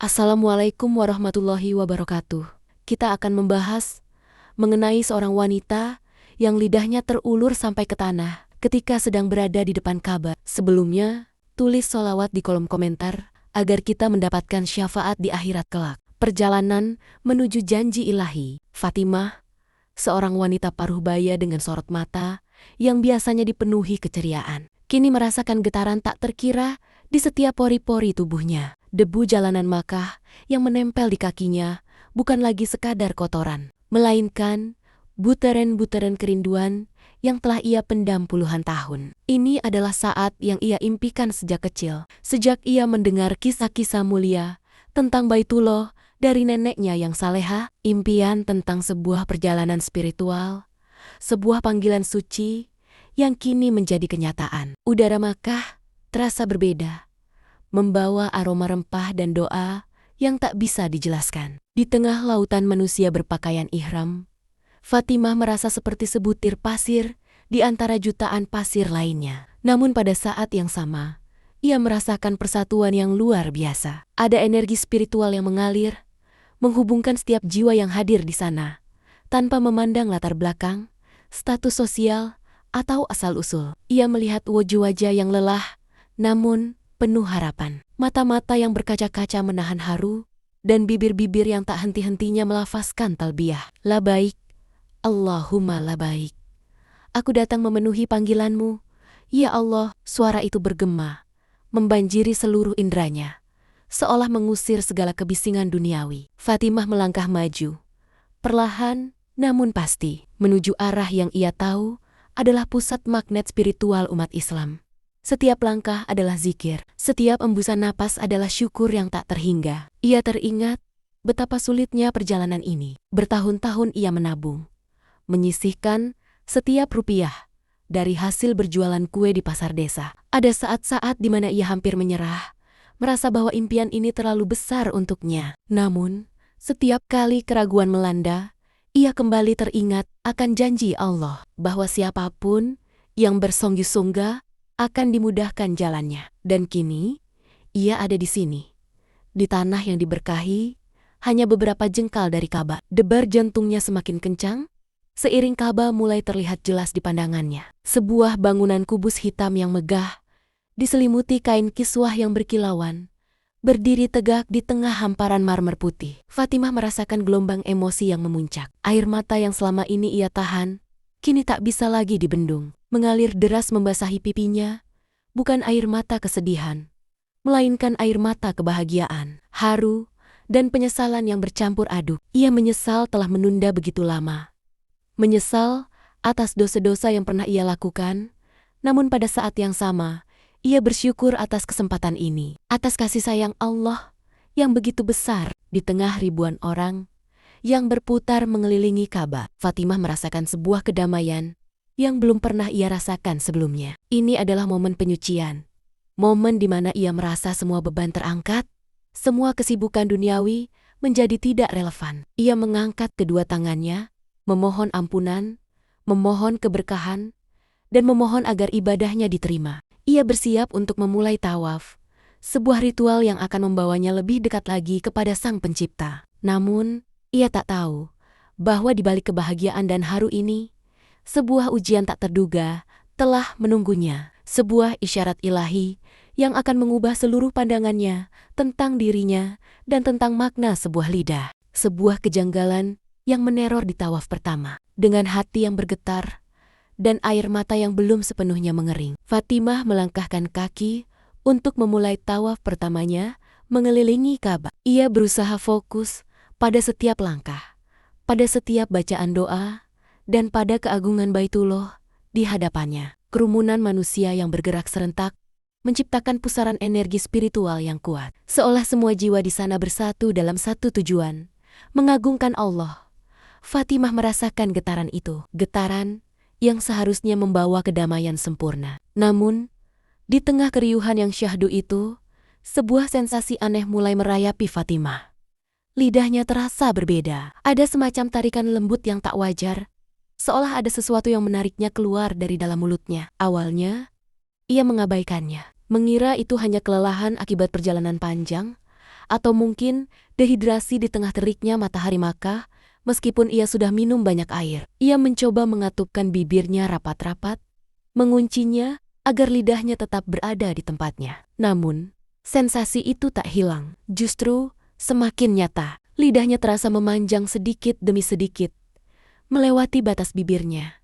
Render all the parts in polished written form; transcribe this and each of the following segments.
Assalamualaikum warahmatullahi wabarakatuh. Kita akan membahas mengenai seorang wanita yang lidahnya terulur sampai ke tanah ketika sedang berada di depan Ka'bah. Sebelumnya, tulis sholawat di kolom komentar agar kita mendapatkan syafaat di akhirat kelak. Perjalanan menuju janji ilahi. Fatimah, seorang wanita paruh baya dengan sorot mata yang biasanya dipenuhi keceriaan, kini merasakan getaran tak terkira di setiap pori-pori tubuhnya. Debu jalanan Makkah yang menempel di kakinya bukan lagi sekadar kotoran, melainkan butiran-butiran kerinduan yang telah ia pendam puluhan tahun. Ini adalah saat yang ia impikan sejak kecil, sejak ia mendengar kisah-kisah mulia tentang Baitullah dari neneknya yang saleha, impian tentang sebuah perjalanan spiritual, sebuah panggilan suci yang kini menjadi kenyataan. Udara Makkah terasa berbeda, membawa aroma rempah dan doa yang tak bisa dijelaskan. Di tengah lautan manusia berpakaian ihram, Fatimah merasa seperti sebutir pasir di antara jutaan pasir lainnya. Namun pada saat yang sama, ia merasakan persatuan yang luar biasa. Ada energi spiritual yang mengalir, menghubungkan setiap jiwa yang hadir di sana, tanpa memandang latar belakang, status sosial, atau asal-usul. Ia melihat wajah-wajah yang lelah, namun penuh harapan. Mata-mata yang berkaca-kaca menahan haru, dan bibir-bibir yang tak henti-hentinya melafazkan talbiyah. Labaik, Allahumma labaik. Aku datang memenuhi panggilanmu. Ya Allah, suara itu bergema, membanjiri seluruh indranya, seolah mengusir segala kebisingan duniawi. Fatimah melangkah maju, perlahan namun pasti, menuju arah yang ia tahu adalah pusat magnet spiritual umat Islam. Setiap langkah adalah zikir, setiap embusan napas adalah syukur yang tak terhingga. Ia teringat betapa sulitnya perjalanan ini. Bertahun-tahun ia menabung, menyisihkan setiap rupiah dari hasil berjualan kue di pasar desa. Ada saat-saat di mana ia hampir menyerah, merasa bahwa impian ini terlalu besar untuknya. Namun, setiap kali keraguan melanda, ia kembali teringat akan janji Allah bahwa siapapun yang bersungguh-sungguh akan dimudahkan jalannya. Dan kini, ia ada di sini, di tanah yang diberkahi, hanya beberapa jengkal dari Ka'bah. Debar jantungnya semakin kencang, seiring Ka'bah mulai terlihat jelas di pandangannya. Sebuah bangunan kubus hitam yang megah, diselimuti kain kiswah yang berkilauan, berdiri tegak di tengah hamparan marmer putih. Fatimah merasakan gelombang emosi yang memuncak. Air mata yang selama ini ia tahan, kini tak bisa lagi dibendung. Mengalir deras membasahi pipinya, bukan air mata kesedihan, melainkan air mata kebahagiaan, haru, dan penyesalan yang bercampur aduk. Ia menyesal telah menunda begitu lama. Menyesal atas dosa-dosa yang pernah ia lakukan, namun pada saat yang sama, ia bersyukur atas kesempatan ini, atas kasih sayang Allah yang begitu besar di tengah ribuan orang yang berputar mengelilingi Ka'bah. Fatimah merasakan sebuah kedamaian yang belum pernah ia rasakan sebelumnya. Ini adalah momen penyucian, momen di mana ia merasa semua beban terangkat, semua kesibukan duniawi menjadi tidak relevan. Ia mengangkat kedua tangannya, memohon ampunan, memohon keberkahan, dan memohon agar ibadahnya diterima. Ia bersiap untuk memulai tawaf, sebuah ritual yang akan membawanya lebih dekat lagi kepada Sang Pencipta. Namun, ia tak tahu bahwa di balik kebahagiaan dan haru ini, sebuah ujian tak terduga telah menunggunya. Sebuah isyarat ilahi yang akan mengubah seluruh pandangannya tentang dirinya dan tentang makna sebuah lidah. Sebuah kejanggalan yang meneror di tawaf pertama. Dengan hati yang bergetar dan air mata yang belum sepenuhnya mengering, Fatimah melangkahkan kaki untuk memulai tawaf pertamanya mengelilingi Ka'bah. Ia berusaha fokus pada setiap langkah, pada setiap bacaan doa, dan pada keagungan Baitullah di hadapannya. Kerumunan manusia yang bergerak serentak menciptakan pusaran energi spiritual yang kuat. Seolah semua jiwa di sana bersatu dalam satu tujuan, mengagungkan Allah. Fatimah merasakan getaran itu, getaran yang seharusnya membawa kedamaian sempurna. Namun, di tengah keriuhan yang syahdu itu, sebuah sensasi aneh mulai merayapi Fatimah. Lidahnya terasa berbeda. Ada semacam tarikan lembut yang tak wajar, seolah ada sesuatu yang menariknya keluar dari dalam mulutnya. Awalnya, ia mengabaikannya, mengira itu hanya kelelahan akibat perjalanan panjang Atau mungkin dehidrasi di tengah teriknya matahari Makkah, meskipun ia sudah minum banyak air. Ia mencoba mengatupkan bibirnya rapat-rapat, menguncinya agar lidahnya tetap berada di tempatnya. Namun, sensasi itu tak hilang. Justru semakin nyata. Lidahnya terasa memanjang sedikit demi sedikit, melewati batas bibirnya.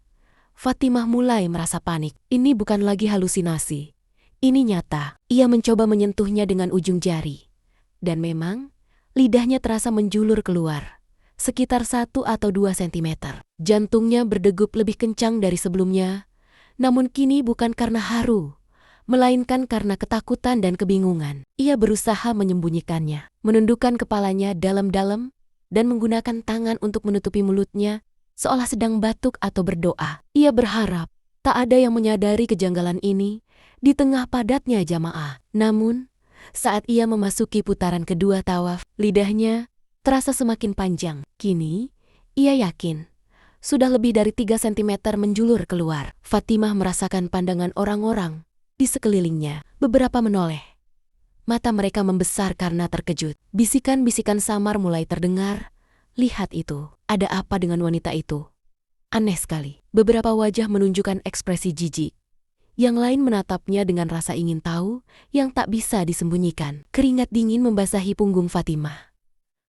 Fatimah mulai merasa panik. Ini bukan lagi halusinasi. Ini nyata. Ia mencoba menyentuhnya dengan ujung jari. Dan memang, lidahnya terasa menjulur keluar, sekitar 1 atau 2 sentimeter. Jantungnya berdegup lebih kencang dari sebelumnya, namun kini bukan karena haru, melainkan karena ketakutan dan kebingungan. Ia berusaha menyembunyikannya, menundukkan kepalanya dalam-dalam, dan menggunakan tangan untuk menutupi mulutnya, seolah sedang batuk atau berdoa. Ia berharap tak ada yang menyadari kejanggalan ini di tengah padatnya jamaah. Namun, saat ia memasuki putaran kedua tawaf, lidahnya terasa semakin panjang. Kini, ia yakin sudah lebih dari 3 sentimeter menjulur keluar. Fatimah merasakan pandangan orang-orang di sekelilingnya. Beberapa menoleh. Mata mereka membesar karena terkejut. Bisikan-bisikan samar mulai terdengar. Lihat itu, ada apa dengan wanita itu? Aneh sekali. Beberapa wajah menunjukkan ekspresi jijik. Yang lain menatapnya dengan rasa ingin tahu yang tak bisa disembunyikan. Keringat dingin membasahi punggung Fatimah.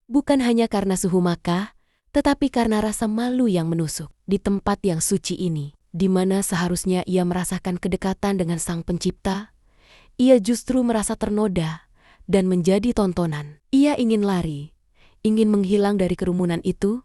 Bukan hanya karena suhu Makkah, tetapi karena rasa malu yang menusuk. Di tempat yang suci ini, di mana seharusnya ia merasakan kedekatan dengan Sang Pencipta, ia justru merasa ternoda dan menjadi tontonan. Ia ingin lari, ingin menghilang dari kerumunan itu,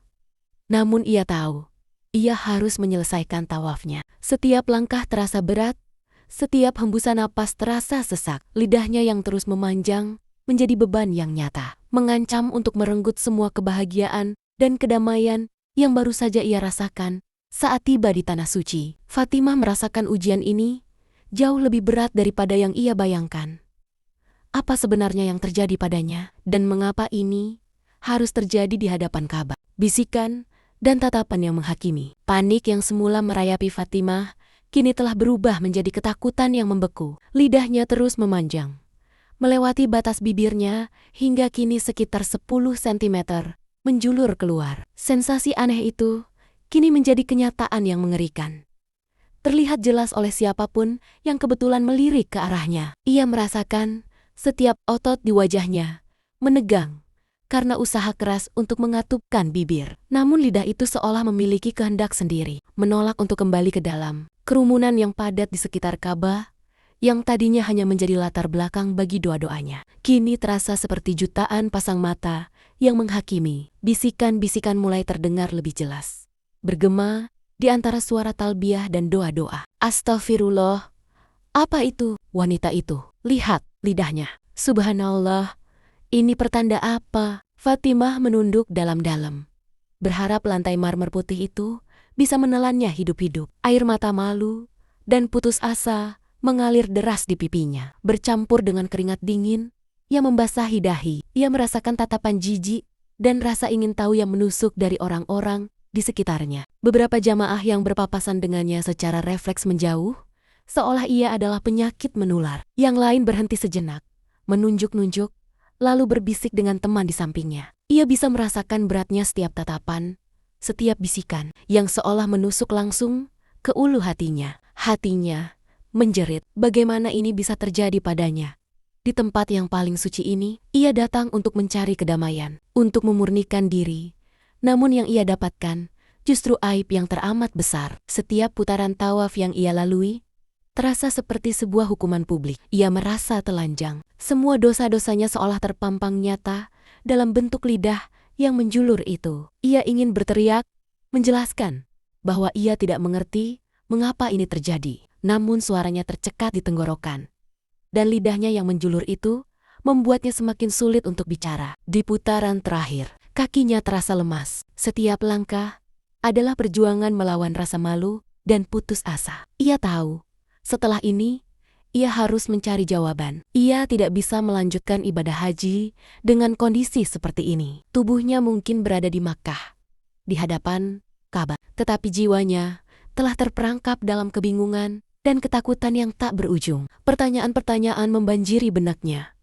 namun ia tahu, ia harus menyelesaikan tawafnya. Setiap langkah terasa berat, setiap hembusan napas terasa sesak. Lidahnya yang terus memanjang menjadi beban yang nyata, mengancam untuk merenggut semua kebahagiaan dan kedamaian yang baru saja ia rasakan saat tiba di Tanah Suci. Fatimah merasakan ujian ini jauh lebih berat daripada yang ia bayangkan. Apa sebenarnya yang terjadi padanya, dan mengapa ini harus terjadi di hadapan Ka'bah? Bisikan dan tatapan yang menghakimi. Panik yang semula merayapi Fatimah kini telah berubah menjadi ketakutan yang membeku. Lidahnya terus memanjang, melewati batas bibirnya hingga kini sekitar 10 sentimeter menjulur keluar. Sensasi aneh itu kini menjadi kenyataan yang mengerikan. Terlihat jelas oleh siapapun yang kebetulan melirik ke arahnya. Ia merasakan setiap otot di wajahnya menegang karena usaha keras untuk mengatupkan bibir. Namun lidah itu seolah memiliki kehendak sendiri, menolak untuk kembali ke dalam. Kerumunan yang padat di sekitar Ka'bah, yang tadinya hanya menjadi latar belakang bagi doa-doanya, kini terasa seperti jutaan pasang mata yang menghakimi. Bisikan-bisikan mulai terdengar lebih jelas, bergema di antara suara talbiyah dan doa-doa. Astagfirullah. Apa itu? Wanita itu. Lihat lidahnya. Subhanallah. Ini pertanda apa? Fatimah menunduk dalam-dalam, berharap lantai marmer putih itu bisa menelannya hidup-hidup. Air mata malu dan putus asa mengalir deras di pipinya, bercampur dengan keringat dingin yang membasahi dahi. Ia merasakan tatapan jijik dan rasa ingin tahu yang menusuk dari orang-orang di sekitarnya. Beberapa jamaah yang berpapasan dengannya secara refleks menjauh, seolah ia adalah penyakit menular. Yang lain berhenti sejenak, menunjuk-nunjuk, lalu berbisik dengan teman di sampingnya. Ia bisa merasakan beratnya setiap tatapan, setiap bisikan, yang seolah menusuk langsung ke ulu hatinya. Hatinya menjerit, bagaimana ini bisa terjadi padanya? Di tempat yang paling suci ini, ia datang untuk mencari kedamaian, untuk memurnikan diri. Namun yang ia dapatkan justru aib yang teramat besar. Setiap putaran tawaf yang ia lalui terasa seperti sebuah hukuman publik. Ia merasa telanjang. Semua dosa-dosanya seolah terpampang nyata dalam bentuk lidah yang menjulur itu. Ia ingin berteriak, menjelaskan bahwa ia tidak mengerti mengapa ini terjadi. Namun suaranya tercekat di tenggorokan. Dan lidahnya yang menjulur itu membuatnya semakin sulit untuk bicara. Di putaran terakhir, kakinya terasa lemas. Setiap langkah adalah perjuangan melawan rasa malu dan putus asa. Ia tahu, setelah ini, ia harus mencari jawaban. Ia tidak bisa melanjutkan ibadah haji dengan kondisi seperti ini. Tubuhnya mungkin berada di Makkah, di hadapan Ka'bah, tetapi jiwanya telah terperangkap dalam kebingungan dan ketakutan yang tak berujung. Pertanyaan-pertanyaan membanjiri benaknya.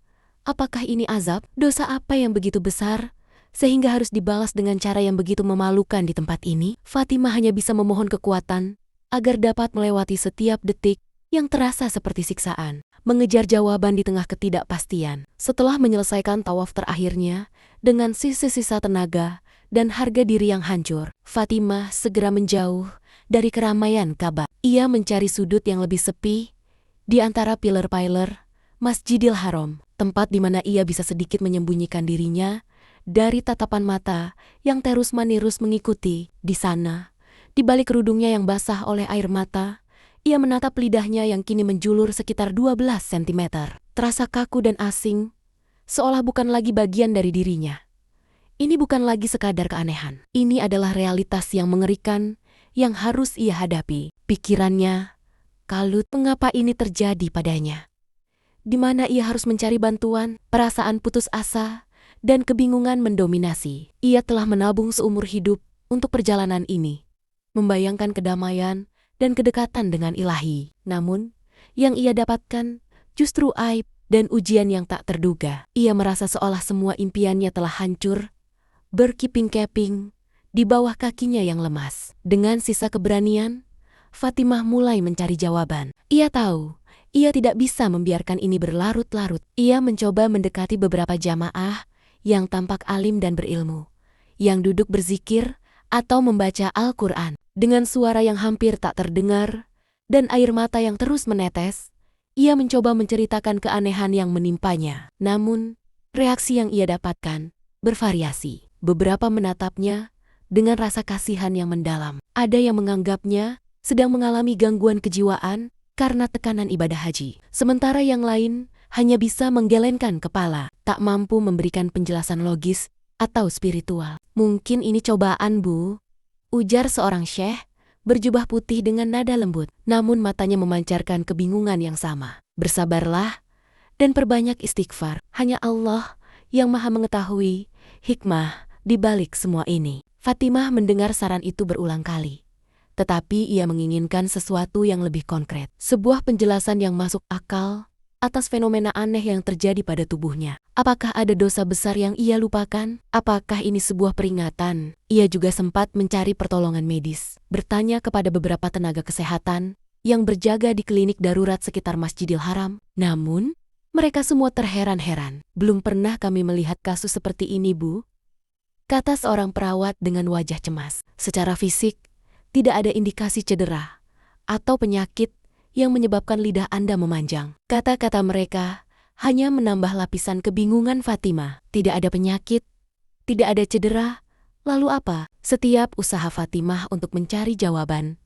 Apakah ini azab? Dosa apa yang begitu besar sehingga harus dibalas dengan cara yang begitu memalukan di tempat ini? Fatimah hanya bisa memohon kekuatan agar dapat melewati setiap detik yang terasa seperti siksaan, mengejar jawaban di tengah ketidakpastian. Setelah menyelesaikan tawaf terakhirnya dengan sisa-sisa tenaga dan harga diri yang hancur, Fatimah segera menjauh dari keramaian Ka'bah. Ia mencari sudut yang lebih sepi di antara pilar-pilar Masjidil Haram, tempat di mana ia bisa sedikit menyembunyikan dirinya dari tatapan mata yang terus-menerus mengikuti. Di sana, di balik kerudungnya yang basah oleh air mata, ia menatap lidahnya yang kini menjulur sekitar 12 cm. Terasa kaku dan asing, seolah bukan lagi bagian dari dirinya. Ini bukan lagi sekadar keanehan. Ini adalah realitas yang mengerikan yang harus ia hadapi. Pikirannya kalut, mengapa ini terjadi padanya? Di mana ia harus mencari bantuan? Perasaan putus asa dan kebingungan mendominasi. Ia telah menabung seumur hidup untuk perjalanan ini, membayangkan kedamaian dan kedekatan dengan Ilahi. Namun, yang ia dapatkan justru aib dan ujian yang tak terduga. Ia merasa seolah semua impiannya telah hancur, berkeping-keping di bawah kakinya yang lemas. Dengan sisa keberanian, Fatimah mulai mencari jawaban. Ia tahu ia tidak bisa membiarkan ini berlarut-larut. Ia mencoba mendekati beberapa jamaah yang tampak alim dan berilmu, yang duduk berzikir atau membaca Al-Quran. Dengan suara yang hampir tak terdengar dan air mata yang terus menetes, ia mencoba menceritakan keanehan yang menimpanya. Namun, reaksi yang ia dapatkan bervariasi. Beberapa menatapnya dengan rasa kasihan yang mendalam. Ada yang menganggapnya sedang mengalami gangguan kejiwaan karena tekanan ibadah haji. Sementara yang lain hanya bisa menggelengkan kepala, tak mampu memberikan penjelasan logis atau spiritual. Mungkin ini cobaan, Bu, ujar seorang syekh berjubah putih dengan nada lembut. Namun matanya memancarkan kebingungan yang sama. Bersabarlah dan perbanyak istighfar. Hanya Allah yang maha mengetahui hikmah di balik semua ini. Fatimah mendengar saran itu berulang kali. Tetapi ia menginginkan sesuatu yang lebih konkret. Sebuah penjelasan yang masuk akal atas fenomena aneh yang terjadi pada tubuhnya. Apakah ada dosa besar yang ia lupakan? Apakah ini sebuah peringatan? Ia juga sempat mencari pertolongan medis. Bertanya kepada beberapa tenaga kesehatan yang berjaga di klinik darurat sekitar Masjidil Haram. Namun, mereka semua terheran-heran. Belum pernah kami melihat kasus seperti ini, Bu, kata seorang perawat dengan wajah cemas. Secara fisik, tidak ada indikasi cedera atau penyakit yang menyebabkan lidah Anda memanjang. Kata-kata mereka hanya menambah lapisan kebingungan Fatimah. Tidak ada penyakit, tidak ada cedera, lalu apa? Setiap usaha Fatimah untuk mencari jawaban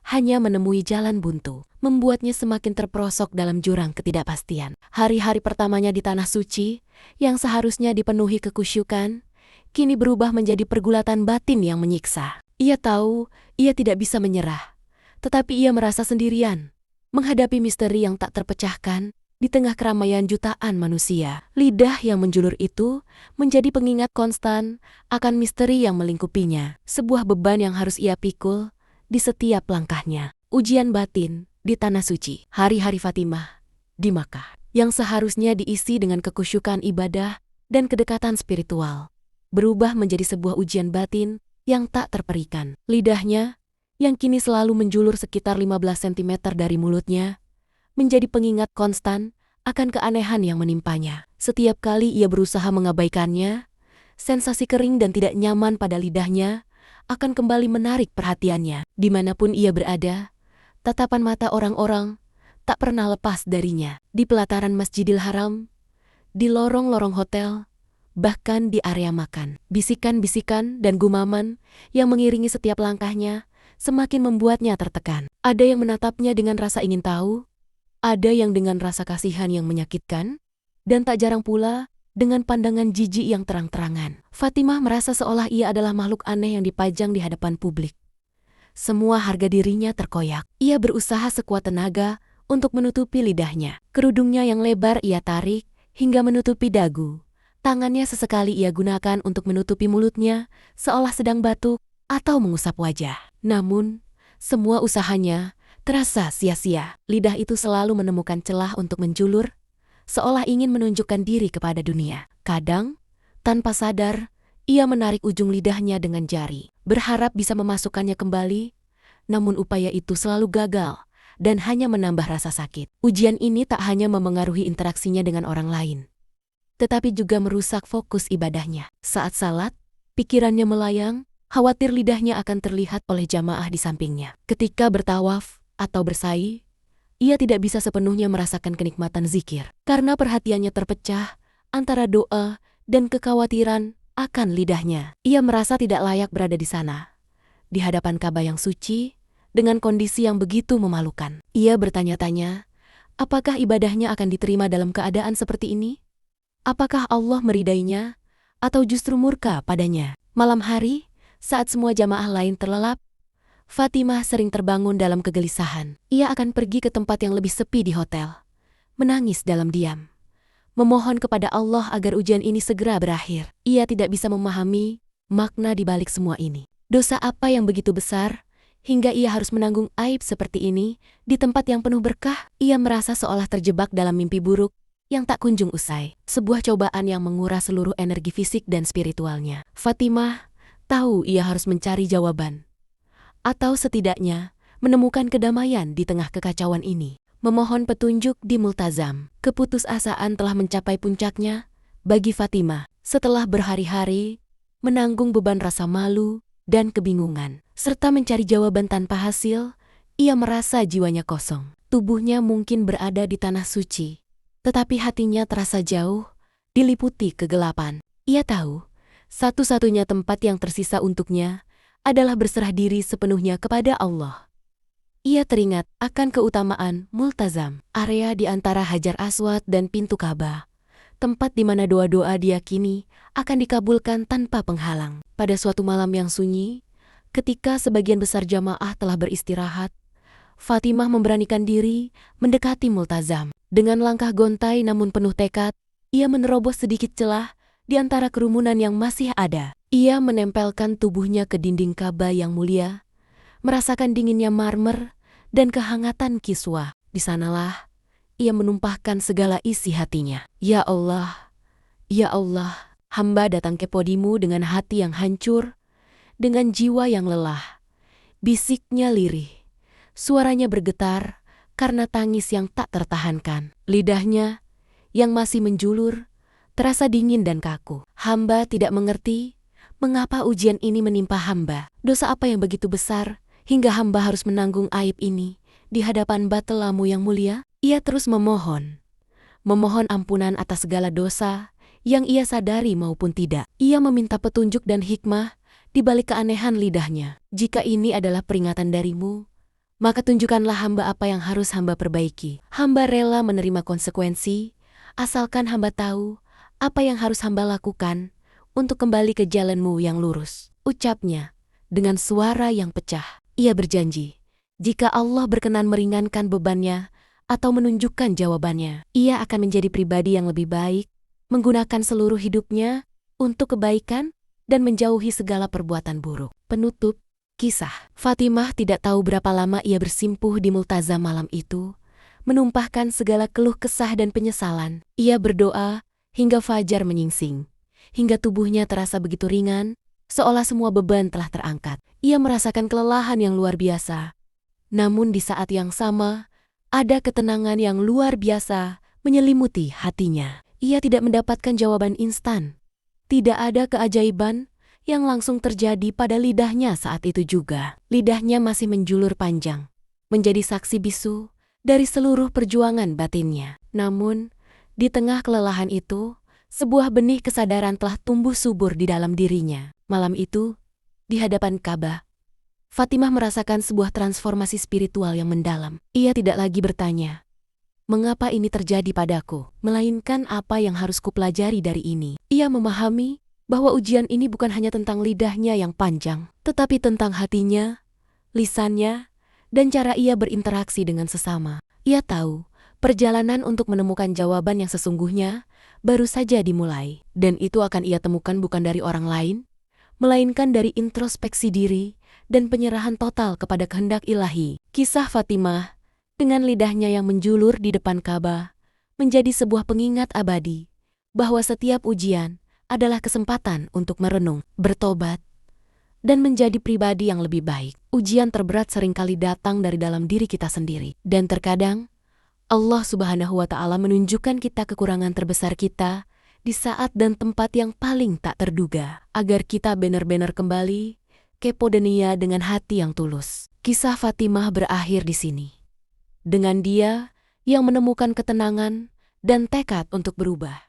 hanya menemui jalan buntu, membuatnya semakin terperosok dalam jurang ketidakpastian. Hari-hari pertamanya di Tanah Suci, yang seharusnya dipenuhi kekusyukan, kini berubah menjadi pergulatan batin yang menyiksa. Ia tahu ia tidak bisa menyerah, tetapi ia merasa sendirian menghadapi misteri yang tak terpecahkan di tengah keramaian jutaan manusia. Lidah yang menjulur itu menjadi pengingat konstan akan misteri yang melingkupinya, sebuah beban yang harus ia pikul di setiap langkahnya. Ujian batin di Tanah Suci. Hari-hari Fatimah di Makkah, yang seharusnya diisi dengan kekusyukan ibadah dan kedekatan spiritual, berubah menjadi sebuah ujian batin yang tak terperikan. Lidahnya, yang kini selalu menjulur sekitar 15 cm dari mulutnya, menjadi pengingat konstan akan keanehan yang menimpanya. Setiap kali ia berusaha mengabaikannya, sensasi kering dan tidak nyaman pada lidahnya akan kembali menarik perhatiannya. Dimanapun ia berada, tatapan mata orang-orang tak pernah lepas darinya. Di pelataran Masjidil Haram, di lorong-lorong hotel, bahkan di area makan. Bisikan-bisikan dan gumaman yang mengiringi setiap langkahnya semakin membuatnya tertekan. Ada yang menatapnya dengan rasa ingin tahu, ada yang dengan rasa kasihan yang menyakitkan, dan tak jarang pula dengan pandangan jijik yang terang-terangan. Fatimah merasa seolah ia adalah makhluk aneh yang dipajang di hadapan publik. Semua harga dirinya terkoyak. Ia berusaha sekuat tenaga untuk menutupi lidahnya. Kerudungnya yang lebar ia tarik hingga menutupi dagu. Tangannya sesekali ia gunakan untuk menutupi mulutnya, seolah sedang batuk atau mengusap wajah. Namun, semua usahanya terasa sia-sia. Lidah itu selalu menemukan celah untuk menjulur, seolah ingin menunjukkan diri kepada dunia. Kadang, tanpa sadar, ia menarik ujung lidahnya dengan jari, berharap bisa memasukkannya kembali, namun upaya itu selalu gagal dan hanya menambah rasa sakit. Ujian ini tak hanya memengaruhi interaksinya dengan orang lain, tetapi juga merusak fokus ibadahnya. Saat salat, pikirannya melayang, khawatir lidahnya akan terlihat oleh jamaah di sampingnya. Ketika bertawaf atau bersa'i, ia tidak bisa sepenuhnya merasakan kenikmatan zikir, karena perhatiannya terpecah antara doa dan kekhawatiran akan lidahnya. Ia merasa tidak layak berada di sana, di hadapan Ka'bah yang suci, dengan kondisi yang begitu memalukan. Ia bertanya-tanya, apakah ibadahnya akan diterima dalam keadaan seperti ini? Apakah Allah meridainya, atau justru murka padanya? Malam hari, saat semua jamaah lain terlelap, Fatimah sering terbangun dalam kegelisahan. Ia akan pergi ke tempat yang lebih sepi di hotel, menangis dalam diam, memohon kepada Allah agar ujian ini segera berakhir. Ia tidak bisa memahami makna di balik semua ini. Dosa apa yang begitu besar, hingga ia harus menanggung aib seperti ini di tempat yang penuh berkah? Ia merasa seolah terjebak dalam mimpi buruk yang tak kunjung usai. Sebuah cobaan yang menguras seluruh energi fisik dan spiritualnya. Fatimah tahu ia harus mencari jawaban, atau setidaknya menemukan kedamaian di tengah kekacauan ini. Memohon petunjuk di Multazam. Keputusasaan telah mencapai puncaknya bagi Fatimah setelah berhari-hari menanggung beban rasa malu dan kebingungan, serta mencari jawaban tanpa hasil. Ia merasa jiwanya kosong. Tubuhnya mungkin berada di tanah suci, tetapi hatinya terasa jauh, diliputi kegelapan. Ia tahu, satu-satunya tempat yang tersisa untuknya adalah berserah diri sepenuhnya kepada Allah. Ia teringat akan keutamaan Multazam, area di antara Hajar Aswad dan pintu Ka'bah, tempat di mana doa-doa diyakini akan dikabulkan tanpa penghalang. Pada suatu malam yang sunyi, ketika sebagian besar jamaah telah beristirahat, Fatimah memberanikan diri mendekati Multazam. Dengan langkah gontai namun penuh tekad, ia menerobos sedikit celah di antara kerumunan yang masih ada. Ia menempelkan tubuhnya ke dinding Ka'bah yang mulia, merasakan dinginnya marmer dan kehangatan kiswah. Di sanalah ia menumpahkan segala isi hatinya. Ya Allah, hamba datang ke podimu dengan hati yang hancur, dengan jiwa yang lelah. Bisiknya lirih, suaranya bergetar karena tangis yang tak tertahankan. Lidahnya yang masih menjulur terasa dingin dan kaku. Hamba tidak mengerti mengapa ujian ini menimpa hamba. Dosa apa yang begitu besar hingga hamba harus menanggung aib ini di hadapan batelamu yang mulia? Ia terus memohon ampunan atas segala dosa yang ia sadari maupun tidak. Ia meminta petunjuk dan hikmah di balik keanehan lidahnya. Jika ini adalah peringatan darimu, maka tunjukkanlah hamba apa yang harus hamba perbaiki. Hamba rela menerima konsekuensi, asalkan hamba tahu apa yang harus hamba lakukan untuk kembali ke jalanmu yang lurus. Ucapnya dengan suara yang pecah. Ia berjanji, jika Allah berkenan meringankan bebannya atau menunjukkan jawabannya, ia akan menjadi pribadi yang lebih baik, menggunakan seluruh hidupnya untuk kebaikan dan menjauhi segala perbuatan buruk. Penutup kisah. Fatimah tidak tahu berapa lama ia bersimpuh di Multazam malam itu, menumpahkan segala keluh kesah dan penyesalan. Ia berdoa hingga fajar menyingsing, hingga tubuhnya terasa begitu ringan, seolah semua beban telah terangkat. Ia merasakan kelelahan yang luar biasa. Namun di saat yang sama, ada ketenangan yang luar biasa menyelimuti hatinya. Ia tidak mendapatkan jawaban instan. Tidak ada keajaiban yang langsung terjadi pada lidahnya saat itu juga. Lidahnya masih menjulur panjang, menjadi saksi bisu dari seluruh perjuangan batinnya. Namun, di tengah kelelahan itu, sebuah benih kesadaran telah tumbuh subur di dalam dirinya. Malam itu, di hadapan Ka'bah, Fatimah merasakan sebuah transformasi spiritual yang mendalam. Ia tidak lagi bertanya, mengapa ini terjadi padaku? Melainkan apa yang harus kupelajari dari ini. Ia memahami bahwa ujian ini bukan hanya tentang lidahnya yang panjang, tetapi tentang hatinya, lisannya, dan cara ia berinteraksi dengan sesama. Ia tahu, perjalanan untuk menemukan jawaban yang sesungguhnya baru saja dimulai. Dan itu akan ia temukan bukan dari orang lain, melainkan dari introspeksi diri dan penyerahan total kepada kehendak ilahi. Kisah Fatimah dengan lidahnya yang menjulur di depan Ka'bah menjadi sebuah pengingat abadi bahwa setiap ujian adalah kesempatan untuk merenung, bertobat, dan menjadi pribadi yang lebih baik. Ujian terberat seringkali datang dari dalam diri kita sendiri. Dan terkadang, Allah Subhanahu wa Ta'ala menunjukkan kita kekurangan terbesar kita di saat dan tempat yang paling tak terduga, agar kita benar-benar kembali ke podenia dengan hati yang tulus. Kisah Fatimah berakhir di sini, dengan dia yang menemukan ketenangan dan tekad untuk berubah.